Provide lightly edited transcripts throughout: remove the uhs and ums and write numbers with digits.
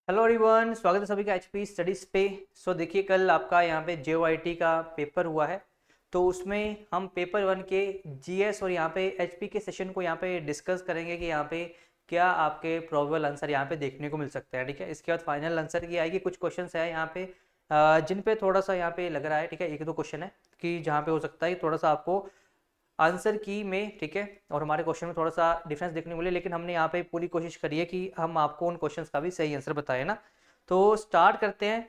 Hello everyone, स्वागत है सभी का एचपी स्टडीज पे। देखिए, कल आपका यहाँ पे जेओआईटी का पेपर हुआ है। तो उसमें हम पेपर वन के जीएस और यहाँ पे एचपी के सेशन को यहाँ पे डिस्कस करेंगे कि यहाँ पे क्या आपके प्रोबेबल आंसर यहाँ पे देखने को मिल सकते हैं। ठीक है, इसके बाद फाइनल आंसर की आएगी। कुछ क्वेश्चन है यहाँ पे जिन पे थोड़ा सा यहाँ पे लग रहा है, ठीक है, एक दो क्वेश्चन है कि जहाँ पे हो सकता है थोड़ा सा आपको आंसर की में, ठीक है, और हमारे क्वेश्चन में थोड़ा सा डिफरेंस देखने को मिले, लेकिन हमने यहाँ पे पूरी कोशिश करी है कि हम आपको उन क्वेश्चंस का भी सही आंसर बताएं ना। तो स्टार्ट करते हैं।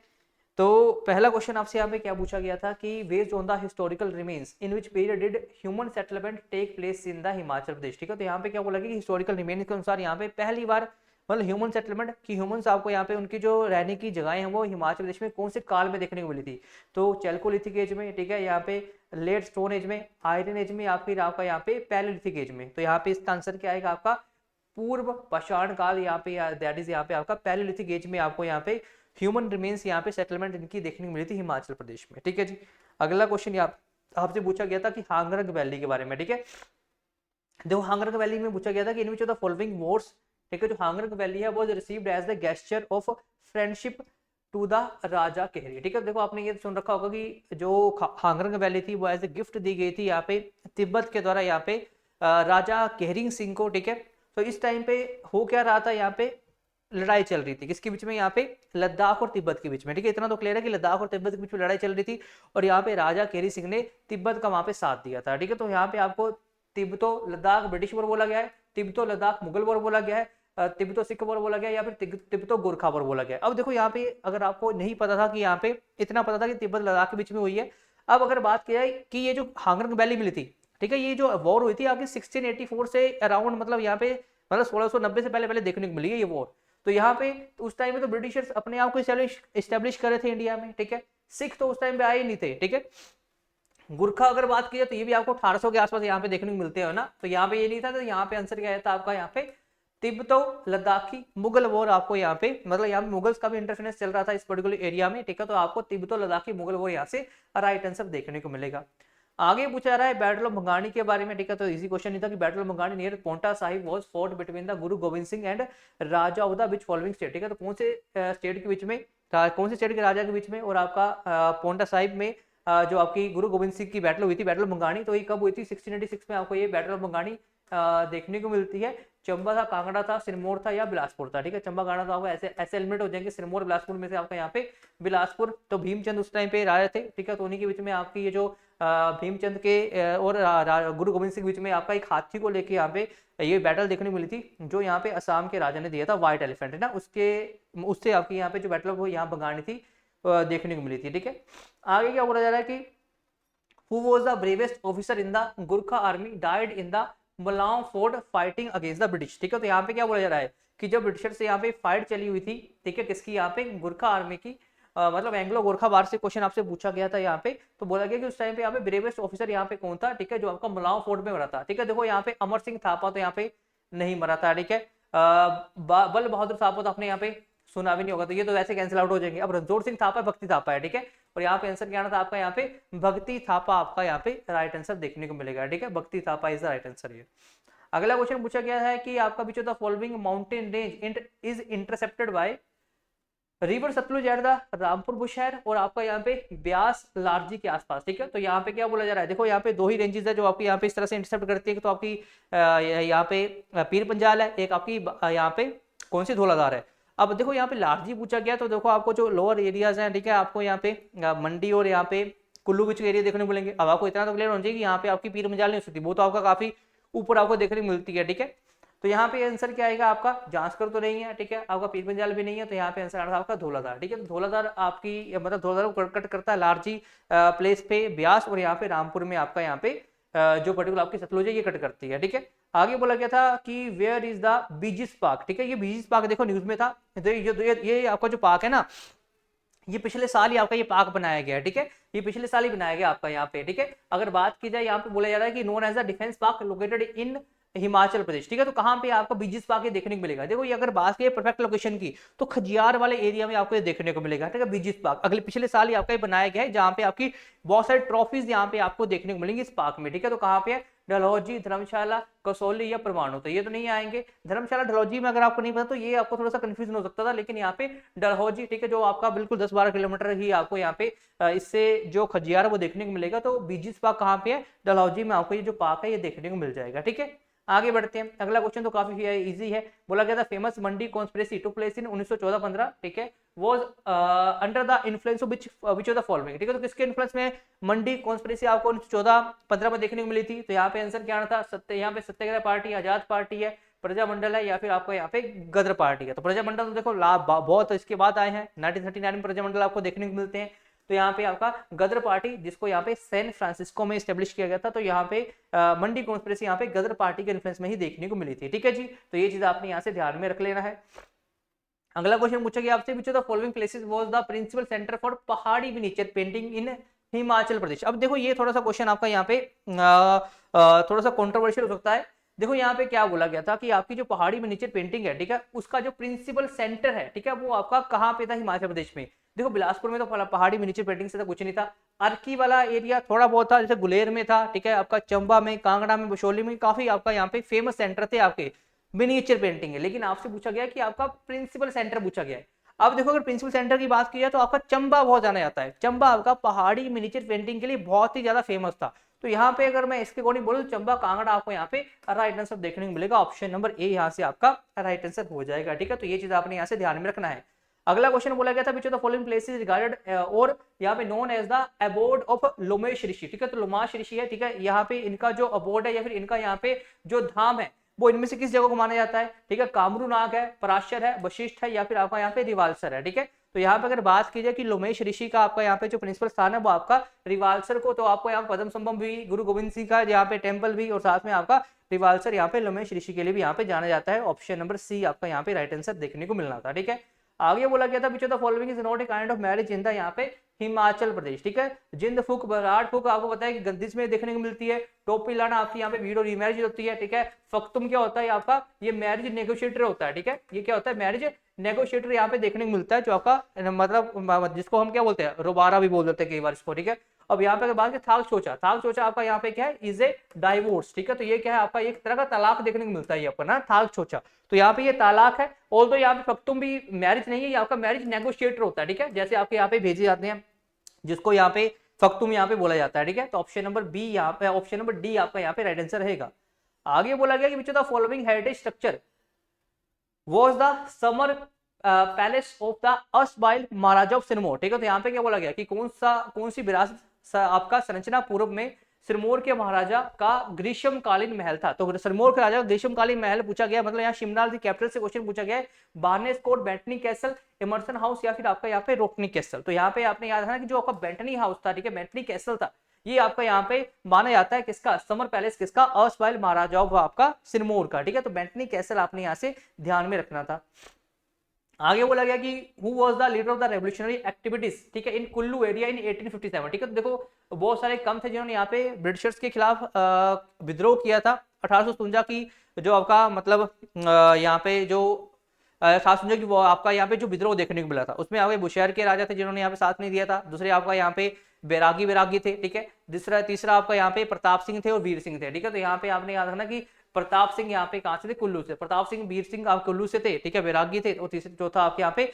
तो पहला क्वेश्चन आपसे यहाँ पे क्या पूछा गया था कि based on the historical remains in which period did human settlement take place in the Himachal Pradesh. ठीक है, तो यहाँ पे क्या बोला कि हिस्टोरिकल रिमेन्स के अनुसार यहाँ पे पहली बार मतलब ह्यूमन सेटलमेंट की ह्यूमंस आपको यहाँ पे उनकी जो रहने की जगहें हैं वो हिमाचल प्रदेश में कौन से काल में देखने को मिली थी। तो चैल्कोलिथिक एज में, ठीक है, यहाँ पे लेट स्टोन एज में, आयरन एज में, या फिर आपका यहाँ पे पैलेलिथिक एज में। तो यहाँ पे इसका आंसर क्या आएगा आपका पूर्व पाषाण काल, यहाँ पे दैट इज यहाँ पे आपका पैलेलिथिक एज में आपको यहाँ पे ह्यूमन रिमेन्स यहाँ पे सेटलमेंट इनकी देखने को मिली थी हिमाचल प्रदेश में। ठीक है जी। अगला क्वेश्चन आपसे पूछा गया था कि हांगरंग वैली के बारे में। ठीक है, देखो हांगरंग वैली में पूछा गया था कि in which of the following wars, ठीक है, जो हांगरंग वैली है वो received as the gesture of friendship to the Raja Kehri. ठीक है, देखो आपने ये सुन रखा होगा कि जो हांगरंग वैली थी वो एज ए गिफ्ट दी गई थी यहाँ पे तिब्बत के द्वारा यहाँ पे राजा केहरिंग सिंह को। ठीक है, तो इस टाइम पे हो क्या रहा था, यहाँ पे लड़ाई चल रही थी किसके बीच में, यहाँ पे लद्दाख और तिब्बत के बीच में। ठीक है, इतना तो क्लियर है कि लद्दाख और तिब्बत के बीच में लड़ाई चल रही थी और यहाँ पे राजा केहरी सिंह ने तिब्बत का वहां पे साथ दिया था। ठीक है, तो यहाँ पे आपको तिब्बतो लद्दाख ब्रिटिश वॉर बोला गया है, तिब्बतो लद्दाख मुगल वॉर बोला गया है, तिब्बतो सिख वॉर बोला गया, या फिर तिब्बतो गोरखा वॉर बोला गया। अब देखो यहाँ पे अगर आपको नहीं पता था कि यहाँ पे इतना पता था कि तिब्बत लद्दाख के बीच में हुई है। अब अगर बात की जाए कि ये जो हांगरंग वैली मिली थी, ठीक है, ये जो वॉर हुई थी आपकी 1684 से अराउंड, मतलब यहाँ पे मतलब 1690 से पहले पहले देखने को मिली है ये वॉर। तो यहाँ पे उस टाइम में तो ब्रिटिशर्स अपने आप को इस्टेब्लिश कर रहे थे इंडिया में। ठीक है, सिख तो उस टाइम पे आए ही नहीं थे। ठीक है, गुरखा अगर बात की जाए तो ये भी आपको 1800 के आसपास यहाँ पे देखने को मिलते हैं ना। तो यहाँ पे ये नहीं था, तो यहाँ पे आंसर क्या था आपका यहाँ पे तिब्बतो लद्दाखी मुगल वॉर। आपको यहाँ पे मतलब यहाँ पे मुगल्स का भी इंटरफेरेंस चल रहा था इस पर्टिकुलर एरिया में। ठीक है, तो आपको तिब्बतो लद्दाखी मुगल वॉर यहाँ से राइट आंसर देखने को मिलेगा। आगे पूछा रहा है बैटल ऑफ भंगाणी के बारे में। ठीक है, तो इजी क्वेश्चन नहीं था कि battle of Bhangani near Paonta Sahib was fought between the Guru Gobind Singh and Raja of the which following state. ठीक है, तो कौन से स्टेट के बीच में, कौन से स्टेट के राजा के बीच में और आपका पोंटा साहिब में जो आपकी गुरु गोविंद सिंह की बैटल हुई थी, बैटल ऑफ भंगाणी, तो ये कब हुई थी 1686 में आपको ये बैटल ऑफ भंगाणी देखने को मिलती है। चंबा था, कांगड़ा था, सिरमौर था या बिलासपुर था। ठीक है, चंबा कांगड़ा था आपको ऐसे ऐसे एलिमिनेट हो जाएंगे, सिरमौर बिलासपुर में से आपका यहाँ पे बिलासपुर। तो भीमचंद उस टाइम पे राजा थे। ठीक है, तो उन्हीं के बीच में आपकी ये जो भीमचंद के और गुरु गोविंद सिंह के बीच में आपका एक हाथी को लेके यहाँ पे ये बैटल देखने को मिली थी, जो यहाँ पे असम के राजा ने दिया था, व्हाइट एलिफेंट है ना, उसके उससे आपकी यहाँ पे जो बैटल वो यहाँ भंगाणी थी देखने को मिली थी। ठीक है, आगे क्या बोला जा रहा है कि who was the bravest officer in the Gurkha army died in the Malao fort fighting against the British। ठीक है, तो यहाँ पे क्या बोला जा रहा है कि जब ब्रिटिशर से यहाँ पे फाइट चली हुई थी, ठीक है, किसकी, यहाँ पे गुरखा आर्मी की, मतलब एंग्लो गोरखा वार से क्वेश्चन आपसे पूछा गया था यहाँ पे। तो बोला गया कि उस टाइम पे यहाँ पे ब्रेवेस्ट ऑफिसर यहाँ पे कौन था, ठीक है, जो आपका मलाव फोर्ट में मरा था। ठीक है, देखो यहाँ पे अमर सिंह थापा तो यहाँ पे नहीं मरा था। ठीक है, बल बहादुर थापा तो आपने यहाँ पे सुना भी नहीं होगा, तो ये तो वैसे कैंसिल आउट हो जाएंगे। अब रणजोर सिंह थापा भक्ति थापा है। ठीक है, और यहाँ पे आंसर क्या आना था आपका, यहाँ पे भक्ति थापा आपका यहाँ पे राइट आंसर देखने को मिलेगा। ठीक है, Bhakti Thapa is the right answer ये। अगला क्वेश्चन पूछा गया है कि आपका which of the following mountain range is intercepted by river Sutlej at the Rampur Bushahr और आपका यहाँ पे ब्यास लारजी के आसपास। ठीक है, तो यहाँ पे क्या बोला जा रहा है, देखो यहाँ पे दो ही रेंजेस है जो आपकी यहाँ पे इस तरह से इंटरसेप्ट करती है। तो आपकी यहाँ पे पीर पंजाल है, एक आपकी यहाँ पे कौन सी धौलाधार है। अब देखो यहाँ पे लारजी पूछा गया, तो देखो आपको जो लोअर एरियाज हैं, ठीक है, आपको यहाँ पे मंडी और यहाँ पे कुल्लू बीच के एरिया देखने को मिलेंगे। अब आपको इतना तो क्लियर होना चाहिए कि यहाँ पे आपकी पीर पंजाल नहीं होती, वो तो आपका काफी ऊपर आपको देखने को मिलती है। ठीक है, तो यहाँ पे आंसर क्या आएगा आपका, जांसकर तो नहीं है, ठीक है, आपका पीर पंजाल भी नहीं है, तो यहाँ पे आंसर आएगा आपका धौलाधार। ठीक है, तो धौलाधार आपकी मतलब धौलाधार को कट करता है लारजी प्लेस पे ब्यास, और यहाँ पे रामपुर में आपका यहाँ पे जो पर्टिकुलर आपकी सतलुज है ये कट करती है। ठीक है, आगे बोला गया था कि वेयर इज द बीजिस पार्क। ठीक है, ये बीजिस पार्क देखो न्यूज में था, तो ये आपका जो पार्क है ना, ये पिछले साल ही आपका ये पार्क बनाया गया है। ठीक है, ये पिछले साल ही बनाया गया आपका यहाँ पे। ठीक है, अगर बात की जाए यहाँ पे बोला जा रहा है कि known as the defence park located in Himachal Pradesh. ठीक है, तो कहां पे आपको बीजिस पार्क ये देखने को मिलेगा, देखो ये अगर बात की परफेक्ट लोकेशन की तो खजियार वाले एरिया में आपको ये देखने को मिलेगा। ठीक है, बीजिस पार्क अगले पिछले साल ही आपका ये बनाया गया है, जहां पे आपकी बहुत सारी ट्रॉफीज यहाँ पे आपको देखने को मिलेंगी इस पार्क में। ठीक है, तो कहां पे है, डलहौजी, धर्मशाला, कसौली या परमाणु, तो ये तो नहीं आएंगे। धर्मशाला डलहौजी में अगर आपको नहीं पता तो ये आपको थोड़ा सा कंफ्यूजन हो सकता था, लेकिन यहाँ पे डलहौजी, ठीक है, जो आपका बिल्कुल 10-12 किलोमीटर ही आपको यहाँ पे इससे जो खजियार वो देखने को मिलेगा। तो बीजिस पार्क कहाँ पे है? डलहौजी में आपको ये जो पार्क है ये देखने को मिल जाएगा, ठीक है। आगे बढ़ते हैं, अगला क्वेश्चन तो काफी इजी है। बोला गया था famous Mandi conspiracy to place in 1914-15, ठीक है, was under the influence of which of the following, ठीक है। तो किसके इन्फ्लुएंस में मंडी कॉन्स्पिरेसी आपको 1914-15 में देखने को मिली थी? तो यहाँ पे आंसर क्या आना था? यहाँ पे सत्याग्रह पार्टी, आजाद पार्टी है, प्रजामंडल है, या फिर आपको यहाँ पे गदर पार्टी है। तो प्रजामंडल तो देखो बहुत इसके बाद आए हैं, 1939 में प्रजामंडल आपको देखने को मिलते हैं। तो यहाँ पे आपका गदर पार्टी, जिसको यहाँ पे सैन फ्रांसिस्को में स्टेब्लिश किया गया था, तो यहाँ पे मंडी कॉन्स्पिरेसी यहाँ पे गदर पार्टी के इन्फ्लुएंस में ही देखने को मिली थी, ठीक है जी। तो ये चीज आपने यहाँ से ध्यान में रख लेना है। अगला क्वेश्चन पूछा गया आपसे, which of the following places was the principal centre for Pahari miniature painting in Himachal Pradesh. अब देखो ये थोड़ा सा क्वेश्चन आपका यहाँ पे थोड़ा सा कंट्रोवर्शियल हो सकता है। देखो यहाँ पे क्या बोला गया था कि आपकी जो पहाड़ी मिनिएचर पेंटिंग है, ठीक है, उसका जो प्रिंसिपल सेंटर है, ठीक है, वो आपका कहाँ पे था? हिमाचल प्रदेश में। देखो बिलासपुर में तो पहाड़ी मिनिएचर पेंटिंग से तो कुछ नहीं था। अर्की वाला एरिया थोड़ा बहुत था, जैसे गुलेर में था, ठीक है, आपका चंबा में, कांगड़ा में, बशोली में काफी आपका यहाँ पे फेमस सेंटर थे आपके मिनिएचर पेंटिंग है। लेकिन आपसे पूछा गया कि आपका प्रिंसिपल सेंटर पूछा गया है। अब देखो अगर प्रिंसिपल सेंटर की बात की जाए तो आपका चंबा बहुत जाना जाता है। चंबा आपका पहाड़ी मिनिएचर पेंटिंग के लिए बहुत ही ज्यादा फेमस था। तो यहाँ पे अगर मैं इसके अकॉर्डिंग बोलूं, चंबा कांगड़ा आपको यहाँ पे राइट आंसर देखने को मिलेगा। ऑप्शन नंबर ए यहाँ से आपका राइट आंसर हो जाएगा, ठीक है। तो ये चीज आपने यहाँ से ध्यान में रखना है। अगला क्वेश्चन बोला गया था which of the following places regarded और यहाँ पे known as the abode of Lomesh Rishi, ठीक है। तो लोमाश ऋषि है, ठीक है, यहाँ पे इनका जो अबोर्ड है या फिर इनका यहाँ पे जो धाम है वो इनमें से किस जगह को माना जाता है? ठीक है, कामरू नाग है, पराशर है, वशिष्ठ है, या फिर आपका यहाँ पे रिवाल्सर है, ठीक है। तो यहाँ पे अगर बात की जाए कि लोमेश ऋषि का आपका यहाँ पे जो प्रिंसिपल स्थान है वो आपका रिवाल्सर को, तो आपको यहाँ पद्म संभव भी, गुरु गोविंद सिंह का यहाँ पे टेम्पल भी, और साथ में आपका रिवाल्सर यहाँ पे लोमेश ऋषि के लिए भी यहाँ पे जाना जाता है। ऑप्शन नंबर सी आपका यहाँ पे राइट आंसर देखने को मिलना था, ठीक है। आगे बोला गया था which of the following is not a kind of marriage in the यहाँ पे हिमाचल प्रदेश, ठीक है। जिंद फुक, बराड़ फुक आपको पता है कि गद्दिश में देखने को मिलती है। टोपी लाना आपकी यहाँ पे वीडियो रीमैरिज होती है, ठीक है। फक्तुम क्या होता है आपका? ये मैरिज नेगोशिएटर होता है, ठीक है। ये क्या होता है? मैरिज नेगोशिएटर यहाँ पे देखने को मिलता है, जो आपका मतलब जिसको हम क्या बोलते हैं, रोबारा भी बोल देते हैं कई बार इसको, ठीक है। अब यहाँ पे अगर बात करें थाल चोचा, थाल चोचा आपका यहाँ पे क्या है? इज ए डाइवोर्स, ठीक है। तो ये क्या है आपका? एक तरह का तलाक देखने को मिलता है आपको ना, थाल चोचा। तो यहाँ पे ये तलाक है, और तो यहाँ पे फक्तुम भी मैरिज नहीं है, ये आपका मैरिज नेगोशिएटर होता है, ठीक है। जैसे आपके यहाँ पे भेजे जाते हैं, जिसको यहाँ पे फक्तुम यहाँ पे बोला जाता है, ठीक है। तो ऑप्शन नंबर बी यहाँ पे, ऑप्शन नंबर डी आपका यहाँ पे राइट आंसर रहेगा। आगे बोला गया कि विच of the following heritage structure was the summer palace of the erstwhile Maharaja of Sirmaur, ठीक है। तो यहाँ पे क्या बोला गया कि कौन सी विरासत आपका संरचना पूर्व में सिरमौर के महाराजा का ग्रीष्मकालीन महल था। तो सिरमौर के राजा का ग्रीष्मकालीन महल पूछा गया, मतलब यहाँ शिमला कैपिटल से क्वेश्चन पूछा गया है। Barnes Court, Bantony Castle, Emerson House, या फिर आपका यहाँ पे रोकनी कैसल। तो यहाँ पे आपने याद रखना कि जो आपका बेंटनी हाउस था, ठीक है, बेंटनी कैसल था, ये आपका यहाँ पे माना जाता है किसका? समर पैलेस किसका? अर्स्टवाइल महाराजाओं का आपका सिरमौर का, ठीक है। तो बेंटनी कैसल आपने यहाँ से ध्यान में रखना था। आगे बोला गया कि who was the leader of the revolutionary activities, ठीक है, इन कुल्लू एरिया इन 1857, ठीक है। तो देखो बहुत सारे कम थे जिन्होंने यहाँ पे ब्रिटिशर्स के खिलाफ विद्रोह किया था। 1857 की जो आपका मतलब यहाँ पे जो 1857 की वो आपका यहाँ पे जो विद्रोह देखने को मिला था, उसमें आपके बुशहर के राजा थे जिन्होंने यहाँ पे साथ नहीं दिया था। दूसरे आपका यहाँ पे बैरागी थे, ठीक है। तीसरा आपका यहाँ पे प्रताप सिंह थे और वीर सिंह थे, ठीक है। तो यहाँ पे आपने याद रखना कि प्रताप सिंह यहाँ पे कहां से थे? कुल्लू से। प्रताप सिंह, वीर सिंह आप कुल्लू से थे, ठीक है, वैरागी थे। और तीसरा चौथा आपके यहाँ पे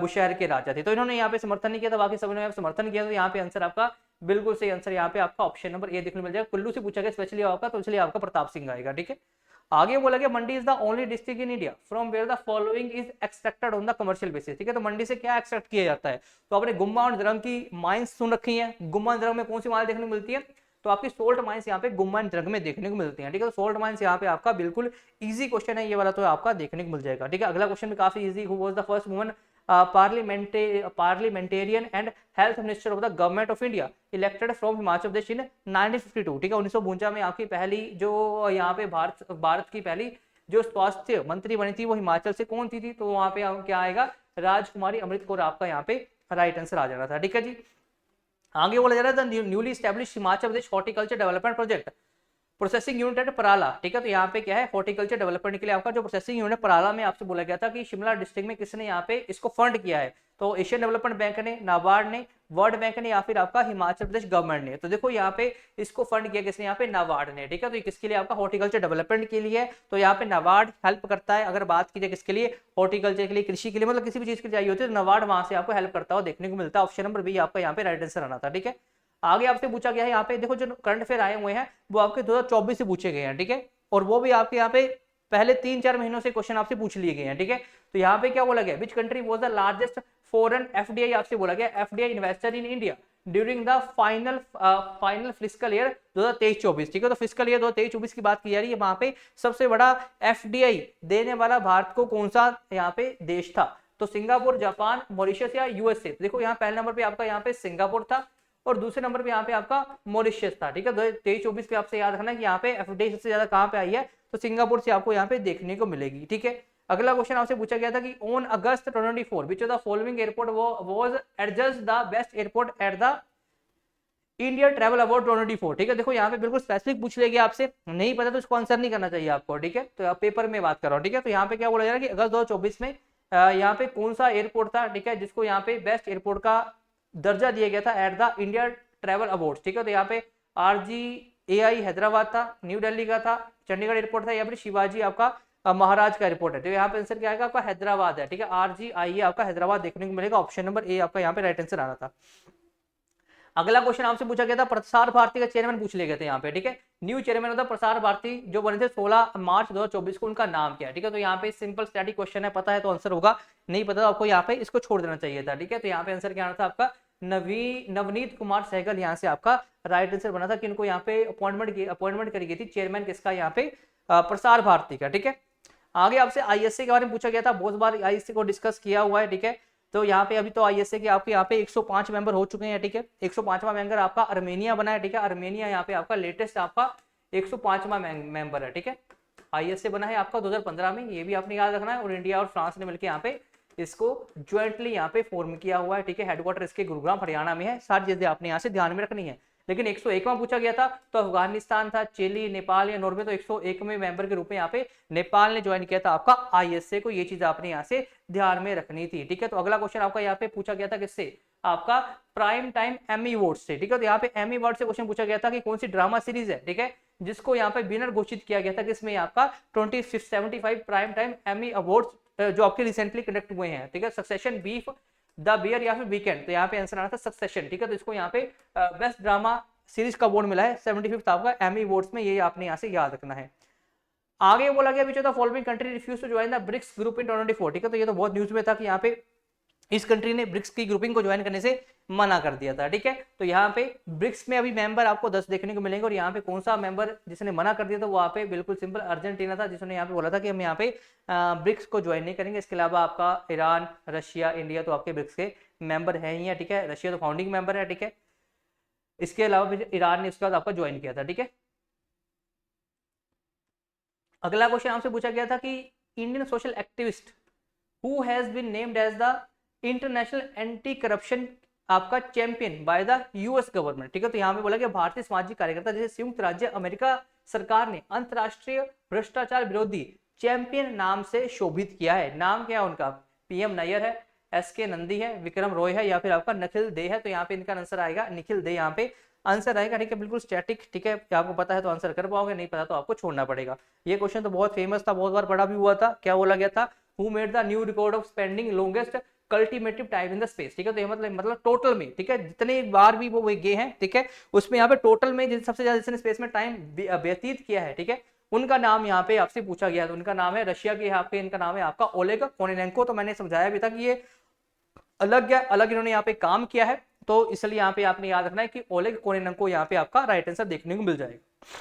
बुशहर के राजा थे। तो इन्होंने यहाँ पे समर्थन नहीं किया था, बाकी सभी ने समर्थन किया। तो यहाँ पे आंसर आपका बिल्कुल सही आंसर यहाँ पे आपका ऑप्शन नंबर ए देखने मिल जाएगा। कुल्लू से पूछा गया स्पेशली आपका, तो इसलिए आपका प्रताप सिंह आएगा, ठीक है। आगे बोला गया Mandi is the only district in India from where the following is extracted on the commercial basis, ठीक है। तो मंडी से क्या एक्सट्रैक्ट किया जाता है? तो आपने गुम्मा और जरंग की माइंस सुन रखी है। गुम्मा और जरंग में कौन सी माल देखने को मिलती है? तो आपकी सोल्ट माइंस यहाँ पे गुम्मा एंड जरंग में देखने को मिलती है, ठीक है। तो सोल्ट माइंस यहाँ पे आपका बिल्कुल इजी क्वेश्चन है ये वाला, तो आपका देखने को मिल जाएगा, ठीक है। अगला क्वेश्चन भी काफी easy, who was the first woman parliamentarian and health minister of the government of India elected from Himachal Pradesh in 1952, ठीक है। 1952 में आपकी पहली जो यहाँ पे भारत की पहली जो स्वास्थ्य मंत्री बनी थी वो हिमाचल से कौन थी? तो वहां पे क्या आएगा? राजकुमारी अमृत कौर आपका यहाँ पे राइट आंसर आ जाना था, ठीक है जी। आगे बोला जा रहा है newly establish Himachal Pradesh horticulture development project processing unit at Parala, ठीक है। तो यहाँ पे क्या है, हॉर्टिकल्चर डेवलपमेंट के लिए आपका जो प्रोसेसिंग यूनिट पराला में आपसे बोला गया था कि शिमला डिस्ट्रिक्ट में किसने यहाँ पे इसको फंड किया है, तो एशियन डेवलपमेंट बैंक ने, नाबार्ड ने, वर्ल्ड बैंक ने, या फिर आपका हिमाचल प्रदेश गवर्नमेंट ने। तो देखो यहाँ पे इसको फंड किया किसने, यहाँ पे नाबार्ड ने, ठीक है। तो ये किसके लिए, आपका हॉर्टिकल्चर डेवलपमेंट के लिए है। तो यहाँ पे नाबार्ड हेल्प करता है। अगर बात की जाए किसके लिए, हॉर्टिकल्चर के लिए, कृषि के लिए, मतलब किसी भी चीज की चाहिए होती है तो नाबार्ड वहां से आपको हेल्प करता हुआ देखने को मिलता है। ऑप्शन नंबर बी आपका यहाँ पे राइट आंसर आना था, ठीक है। आगे आपसे पूछा गया है यहाँ पे, देखो जो करंट अफेयर आए हुए हैं वो आपके 2024 से पूछे गए हैं, ठीक है। और वो भी आपके यहाँ पे पहले 3-4 महीनों से क्वेश्चन आपसे पूछ लिए गए हैं, ठीक है। तो यहाँ पे क्या बोला गया, which country was the largest foreign FDI आपसे बोला गया, FDI investor in India during the final fiscal year 2023-24, ठीक है। तो फिस्कल ईयर 2023-24 की बात की जा रही है। वहां पे सबसे बड़ा एफडीआई देने वाला भारत को कौन सा यहाँ पे देश था, तो सिंगापुर, जापान, मॉरिशस या यूएसए। देखो यहाँ पहले नंबर पे आपका यहाँ पे सिंगापुर था और दूसरे नंबर पे यहाँ पे आपका मॉरिशस था, ठीक है। 2023-24 पे आपसे याद रखना कि यहाँ पे एफडीआई सबसे ज्यादा कहाँ पे आई है, तो सिंगापुर से आपको यहाँ पे देखने को मिलेगी, ठीक है। अगला क्वेश्चन आपसे पूछा गया था कि on August 2024 which of the following airport was adjust the best airport at the India travel award 2024, ठीक है। देखो यहाँ पे बिल्कुल स्पेसिफिक पूछ लेंगे आपसे, नहीं पता तो इसको आंसर नहीं करना चाहिए आपको, ठीक है। तो आप पेपर में बात कर रहा हूँ, ठीक है। तो यहाँ पे क्या बोला जा रहा है कि अगस्त 2024 में यहाँ पे कौन सा एयरपोर्ट था, ठीक है, जिसको यहाँ पे बेस्ट एयरपोर्ट का दर्जा दिया गया था at the India travel award, ठीक है। तो यहाँ पे RGAI हैदराबाद था, न्यू दिल्ली का था, चंडीगढ़ एयरपोर्ट था, या फिर शिवाजी आपका महाराज का एयरपोर्ट है। तो यहाँ पे आंसर क्या आएगा आपका, हैदराबाद है, ठीक है। RGAI आपका हैदराबाद देखने को मिलेगा। ऑप्शन नंबर ए आपका यहाँ पे राइट आंसर आना था। अगला क्वेश्चन आपसे पूछा गया था, प्रसार भारती का चेयरमैन पूछ ले गए थे यहाँ पे, ठीक है। न्यू चेयरमैन होता प्रसार भारती जो बने थे 16 मार्च 2024 को, उनका नाम क्या है, ठीक है। तो यहाँ पे सिंपल स्टैटिक क्वेश्चन है, पता है तो आंसर होगा, नहीं पता तो आपको यहाँ पे इसको छोड़ देना चाहिए था, ठीक है। तो यहाँ पे आंसर क्या आना था आपका, नवनीत कुमार सहगल यहाँ से आपका राइट आंसर बना था कि इनको यहाँ पे अपॉइंटमेंट करी गई थी चेयरमैन किसका, यहाँ पे प्रसार भारती का, ठीक है। आगे आपसे आईएसए के बारे में पूछा गया था, बहुत बार आईएसए को डिस्कस किया हुआ है, ठीक है। तो यहाँ पे अभी तो आईएसए के आपके यहाँ पे 105 मेंबर हो चुके हैं, ठीक है। 105वां मेंबर आपका अर्मेनिया बना है, ठीक है। अर्मेनिया यहाँ पे आपका लेटेस्ट आपका 105वां मेंबर है, ठीक है। आईएसए बना है आपका 2015 में, ये भी आपने याद रखना है। और इंडिया और फ्रांस ने मिलकर यहाँ पे इसको ज्वाइंटली यहाँ पे फॉर्म किया हुआ है, ठीक है। हेडक्वार्टर इसके गुरुग्राम हरियाणा में है। सारी चीजें आपने यहाँ से ध्यान में रखनी है। लेकिन 101वां पूछा गया था तो अफगानिस्तान था, चिली, नेपाल या नॉर्वे। तो 101वें मेंबर के रूप में यहाँ पे नेपाल ने ज्वाइन किया था आपका आईएसए को। ये चीज आपने यहाँ से ध्यान में रखनी थी, ठीक है। तो अगला क्वेश्चन आपका यहाँ पे पूछा गया था किससे, आपका प्राइम टाइम एमी अवार्ड से, ठीक है। तो यहाँ पे एमी अवार्ड से क्वेश्चन पूछा गया था कि कौन सी ड्रामा सीरीज है, ठीक है, जिसको यहाँ पे विनर घोषित किया गया था, किसमें आपका 75 प्राइम टाइम एमी अवार्ड जो आपके रिसेंटली कंडक्ट हुए हैं, ठीक है। सक्सेशन, बीफ, द बियर या फिर वीकेंड। तो यहाँ पे आंसर आना था सक्सेशन, ठीक है। तो इसको यहाँ पे बेस्ट ड्रामा सीरीज का अवार्ड मिला है 75 आपका एमी अवार्ड्स में, ये आपने यहाँ से याद रखना है। आगे बोला गया which of the following country refuse to join the BRICS group in 2024, ठीक है। तो ये तो बहुत न्यूज में था कि यहाँ पे इस कंट्री ने ब्रिक्स की ग्रुपिंग को ज्वाइन करने से मना कर दिया था, ठीक है। तो यहाँ पे ब्रिक्स में अभी मेंबर आपको 10 देखने को मिलेंगे। और यहाँ पे कौन सा मेंबर जिसने मना कर दिया था, वहाँ पे बिल्कुल सिंपल अर्जेंटीना था, जिसने यहाँ पे बोला था कि हम यहाँ पे ब्रिक्स को ज्वाइन नहीं करेंगे। इसके अलावा आपका ईरान, रशिया, इंडिया तो आपके ब्रिक्स के मेंबर है ही है, ठीक है। रशिया तो फाउंडिंग मेंबर है, ठीक है। इसके अलावा फिर ईरान ने उसके बाद आपका ज्वाइन किया था, ठीक है। अगला क्वेश्चन आपसे पूछा गया था कि Indian social activist who has been named as the international anti corruption आपका champion by the US government, ठीक है। तो यहाँ पे बोला गया भारतीय सामाजिक कार्यकर्ता जैसे संयुक्त राज्य अमेरिका सरकार ने अंतरराष्ट्रीय भ्रष्टाचार विरोधी चैंपियन नाम से शोभित किया है। नाम क्या है उनका, PM नैयर है, SK नंदी है, विक्रम रॉय है, या फिर आपका निखिल दे है। तो यहाँ पे इनका आंसर आएगा निखिल दे, यहाँ पे आंसर आएगा, ठीक है। बिल्कुल स्टैटिक, ठीक है। आपको पता है तो आंसर कर पाओगे, नहीं पता तो आपको छोड़ना पड़ेगा। ये क्वेश्चन तो बहुत फेमस था, बहुत बार पढ़ा भी हुआ था। क्या बोला गया था, who made the new record of spending longest कल्टीमेटिव टाइम इन द स्पेस, ठीक है। तो ये मतलब टोटल में, ठीक है, जितने बार भी वो गए हैं, ठीक है, उसमें यहाँ पे टोटल में सबसे ज्यादा जिसने स्पेस में टाइम व्यतीत किया है, ठीक है, उनका नाम यहाँ पे आपसे पूछा गया। तो उनका नाम है रशिया के यहाँ पे, इनका नाम है आपका ओलेग कोनिनेंको। तो मैंने समझाया भी था कि ये अलग इन्होंने यहाँ पे काम किया है, तो इसलिए यहाँ पे आपने याद रखना है कि ओलेग कोनिनेंको यहाँ पे आपका राइट आंसर देखने को मिल जाएगा।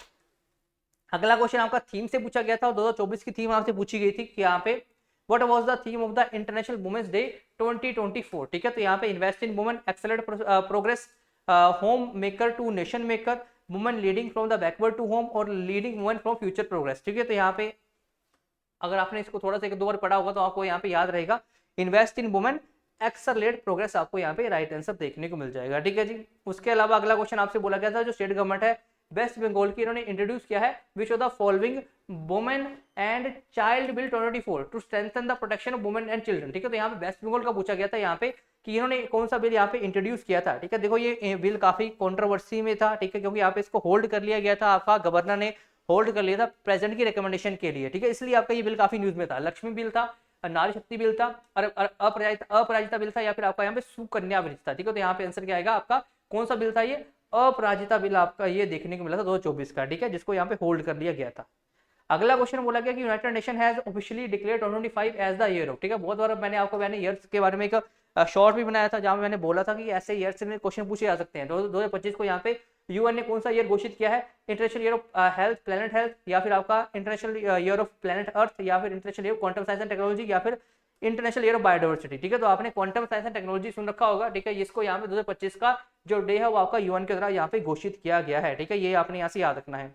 अगला क्वेश्चन आपका थीम से पूछा गया था, 2024 की थीम आपसे पूछी गई थी कि यहाँ पे what was the theme of the international women's day 2024, ठीक है। तो यहाँ पे invest in women, accelerate progress, home maker to nation maker, women leading from the backward to home, और leading women from future progress, ठीक है। तो यहाँ पे अगर आपने इसको थोड़ा सा 1-2 बार पढ़ा होगा तो आपको यहाँ पे याद रहेगा invest in women, accelerate progress, आपको यहाँ पे राइट आंसर देखने को मिल जाएगा, ठीक है जी। उसके अलावा अगला क्वेश्चन आपसे बोला गया था जो स्टेट गवर्नमेंट है वेस्ट बंगाल की इन्होंने इंट्रोड्यूस किया है which of the following women and child bill 2024 to strengthen the protection of women and children. ठीक है, तो यहाँ पे वेस्ट बंगाल का पूछा गया था यहाँ पे कि इन्होंने कौन सा बिल यहाँ पे इंट्रोड्यूस किया था। ठीक है, देखो ये बिल काफी कंट्रोवर्सी में था। ठीक है, क्योंकि यहाँ पे इसको होल्ड कर लिया गया था, आपका गवर्नर ने होल्ड कर लिया था प्रेसिडेंट की रिकमेंडेशन के लिए। ठीक है, इसलिए आपका ये बिल काफी न्यूज में था। लक्ष्मी बिल था, नारी शक्ति बिल था, और अपराजिता बिल था, या फिर आपका यहाँ पे सुकन्या बिल था। ठीक है, तो यहाँ पे आंसर क्या आएगा आपका, कौन सा बिल था ये, अपराजिता बिल आपका ये देखने को मिला था 2024 का। ठीक है, जिसको यहाँ पे होल्ड कर लिया गया था। अगला क्वेश्चन बोला गया कि United Nation has officially declared 2025 as the year of. ठीक है, बहुत बार मैंने ईयर्स के बारे में एक शॉर्ट भी बनाया था, जहां मैंने बोला था कि ऐसे ईयर से क्वेश्चन पूछे जा सकते हैं। 2025 को यहाँ पे यूएन ने कौन सा ईयर घोषित किया है, international year of health, planet health, या फिर आपका international year of planet earth, या फिर international year of quantum science and technology, या फिर इंटरनेशनल ईयर ऑफ बायोडाइवर्सिटी। ठीक है, तो आपने क्वांटम साइंस एंड टेक्नोलॉजी सुन रखा होगा। ठीक है, इसको यहाँ पे 2025 का जो डे है वो आपका यूएन के द्वारा यहाँ पे घोषित किया गया है। ठीक है, ये आपने यहाँ से याद रखना है।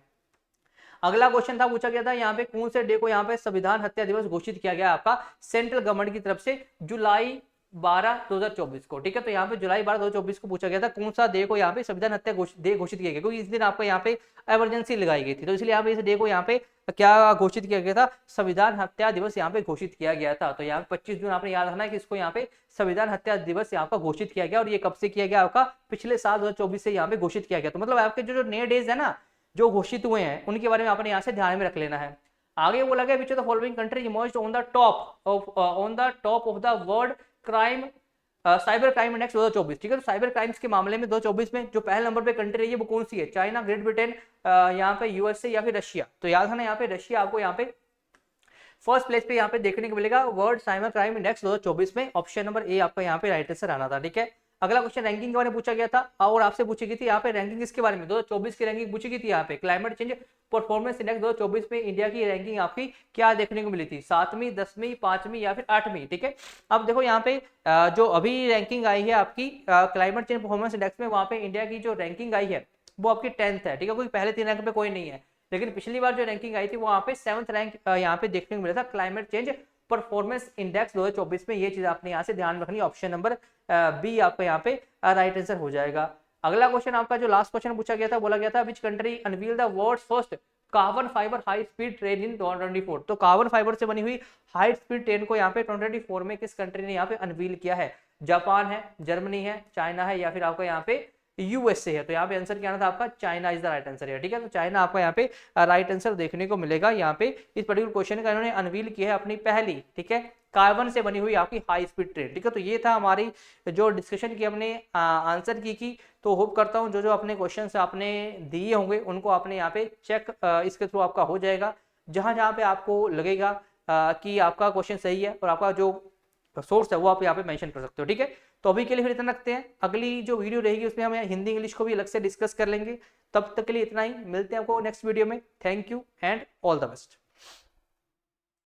अगला क्वेश्चन था, पूछा गया था यहाँ पे कौन से डे को यहाँ पे संविधान हत्या दिवस घोषित किया गया आपका सेंट्रल गवर्नमेंट की तरफ से, जुलाई 12 2024 को। ठीक है, तो यहाँ पे जुलाई 12 2024 को पूछा गया था कौन सा डे को यहाँ पे संविधान हत्या डे घोषित किया गया, क्योंकि इस दिन आपको यहाँ पे इमरजेंसी लगाई गई थी, तो इसलिए यहाँ पे इस डे को यहाँ पे क्या घोषित किया गया था, संविधान हत्या दिवस यहाँ पे घोषित किया गया था। तो यहाँ पे 25 जून आपने याद रखना है कि इसको यहाँ पे संविधान हत्या दिवस यहाँ पर घोषित किया गया, और ये कब से किया गया आपका, पिछले साल 2024 से यहाँ पे घोषित किया गया। तो मतलब आपके जो नए डेज है ना जो घोषित हुए हैं उनके बारे में आपने यहाँ से ध्यान में रख लेना है। आगे बोला गया which of the following country emerged on the top of the world crime cyber crime index 2024। ठीक है, तो साइबर क्राइम्स के मामले में 2024 में जो पहले नंबर पे कंट्री रही है वो कौन सी है, चाइना, ग्रेट ब्रिटेन, यहाँ पे यूएसए, या फिर रशिया। तो याद है ना, यहाँ पे रशिया आपको यहाँ पे फर्स्ट प्लेस पे यहाँ पे देखने को मिलेगा वर्ल्ड साइबर क्राइम इंडेक्स 2024 में। ऑप्शन नंबर ए आपका यहाँ पे राइट आंसर आना था। ठीक है, अगला क्वेश्चन रैंकिंग के बारे में पूछा गया था, और आपसे पूछी गई थी यहाँ पे रैंकिंग इसके बारे में, 2024 की रैंकिंग पूछी गई थी यहाँ पे। क्लाइमेट चेंज परफॉर्मेंस इंडेक्स 2024 में इंडिया की रैंकिंग आपकी क्या देखने को मिली थी, 7वीं, 10वीं, 5वीं, या फिर 8वीं। ठीक है, अब देखो यहाँ पे जो अभी रैंकिंग आई है आपकी क्लाइमेट चेंज परफॉर्मेंस इंडेक्स में, वहाँ पे इंडिया की जो रैंकिंग आई है वो आपकी 10th है। ठीक है, कोई पहले 3 रैंक पे कोई नहीं है, लेकिन पिछली बार जो रैंकिंग आई थी वो वहाँ पे 7th रैंक यहाँ पे देखने को मिला था क्लाइमेट चेंज परफॉर्मेंस इंडेक्स 2024 में। ये चीज आपने यहाँ से ध्यान रखनी है, ऑप्शन नंबर बी आपका यहाँ पे राइट आंसर हो जाएगा। अगला क्वेश्चन आपका जो लास्ट क्वेश्चन पूछा गया था, बोला गया था which country unveil the world's first carbon fibre high speed train in 2024। तो कार्बन फाइबर से बनी हुई हाई स्पीड ट्रेन को यहाँ पे 2024 में किस कंट्री ने यहाँ पे अनवील किया है, जापान है, जर्मनी है, चाइना है, या फिर आपका यहाँ पे यूएसए है। तो यहाँ पे आंसर क्या आना था आपका, China is the right answer है। ठीक है, तो चाइना आपका यहाँ पे राइट आंसर देखने को मिलेगा। यहाँ पे इस पर्टिकुलर क्वेश्चन का इन्होंने अनवील किया है अपनी पहली, ठीक है, कार्बन से बनी हुई आपकी हाई स्पीड ट्रेन। ठीक है, तो ये था हमारी जो डिस्कशन की हमने आंसर की। तो होप करता हूँ जो जो अपने क्वेश्चन आपने दिए होंगे उनको आपने यहाँ पे चेक इसके थ्रू आपका हो जाएगा। जहां जहां पे आपको लगेगा कि आपका क्वेश्चन सही है और आपका जो सोर्स है वो आप यहाँ पे मेंशन कर सकते हो। ठीक है, तो अभी के लिए फिर इतना रखते हैं, अगली जो वीडियो रहेगी उसमें हम हिंदी इंग्लिश को भी अलग से डिस्कस कर लेंगे। तब तक के लिए इतना ही, मिलते हैं आपको नेक्स्ट वीडियो में। Thank you and all the best.